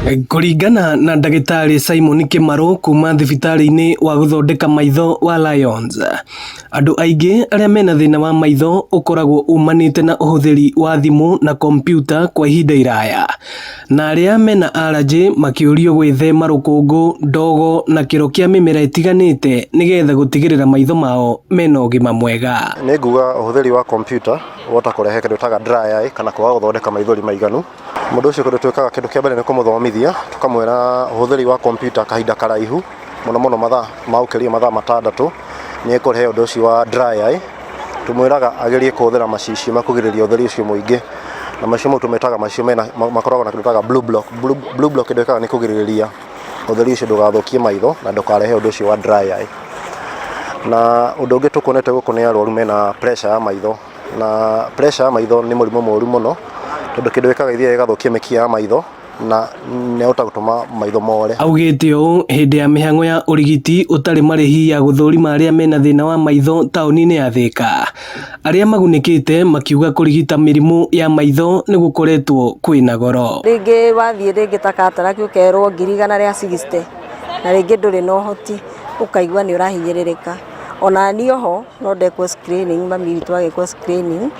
Kũringana na ndagĩtarĩ Simon Kimaru kuma thibitarĩ-inĩ wa gũthondeka maitho wa Lions, andũ aingĩ arĩa mena thĩna wa maitho ũkoragwo umanĩte na ũhũthĩri wa thimũ na kompyuta kwa ihinda iraya, na arĩa mena allergy makĩũrio gwĩthema rũkũngũ, ndogo na kĩro kĩa mĩmera ĩtiganĩte nĩgetha gũtigĩrĩra maitho mao mena ũgima mwega. Nĩ nguga ũhũthĩri wa kompyuta wota kũrehe kĩndũ taga dry eye kana kwaga gũthondeka maithori maiganu. Mũndũ ũcio kĩndũ twĩkaga kĩndũ kĩa mbere nĩ kũmũthomithia, tukamwĩra ũhũthĩri wa kompyuta kahinda karaihu mũno mathaa maũkĩria mathaa 6 nĩ ekũrehe ũndũ ũcio wa dry eye. Tumwĩraga agerie kũhũthĩra macicio makũgirĩrĩria ũtheri ũcio mũingĩ, na macio mau tũmetaga macio makoragwo na kĩndũ taga blue block. Blue block kĩndũ ĩkaga nĩ kũgirĩrĩria ũtheri ũcio ndũgathũkie maitho na ndũkarehe ũndũ ũcio wa dry eye. Na ũndũ ũngĩ tũkuonete gũkũ nĩ arwaru mena pressure ya maitho, na pressure ya maitho nĩ mũrimũ mũru mũno tondũ kĩndũ gĩkaga ithiĩ gĩgathũkia mĩkiha ya maitho na nĩahota gũtũma maitho more. Augĩte ũũ hĩndĩ ya mĩhang'o ya ũrigiti ũtarĩ marĩhi ya gũthũrima arĩa mena thĩna wa maitho taũni-inĩ ya Thika. Arĩa magunĩkĩte makiuga kũrigita mĩrimũ ya maitho nĩ gũkoretwo kwĩna goro. Rĩngĩ wathiĩ rĩngĩ ta Cataract ũkerwo 160 na rĩngĩ ndũrĩ na ũhoti, ũkaigua nĩ ũrahinyĩrĩrĩka. Ona niĩ oho no ndekwo screening, mami witũ agekwo screening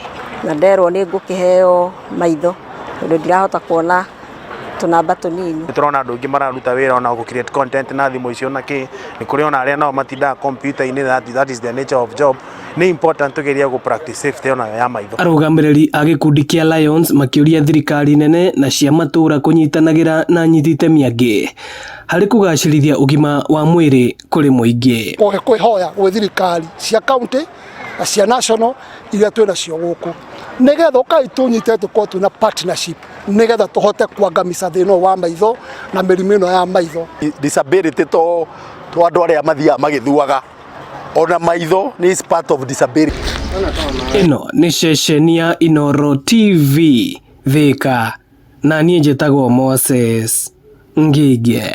na nderwo nĩ ngũkĩheo maitho tondũ ndirahota kuona tũnamba tũnini. Tũrona andũ aingĩ mararuta wĩra ona gũ create content na thimũ icio na kĩ nĩ kũrĩ ona arĩa nao matindaga computer-inĩ, that is the nature of job. Nĩ important tũgeria gũ practice safety ona ya maitho. Arũgamĩrĩri a gĩkundi kĩa Lions makĩũria thirikari nene na cia matũũra kũnyitanagĩra na anyiti itemi angĩ harĩ kũgacĩrithia ũgima wa mwĩrĩ kũrĩ mũingĩ. Kwĩhoya gwĩ thirikari cia county na cia national iria twĩnacio gũkũ nĩgetha ũkaitũnyite tũkorwo twĩna partnership nĩgetha tũhote kuangamica thĩna wa maitho na mĩrimũ ĩno ya maitho. Disability to andũ arĩa mathiaga magĩthuaga, ona maitho is part of disability. Ĩno nĩ ceceni ya Inooro TV Thika, na niĩ njĩtagwo Moses Ngige.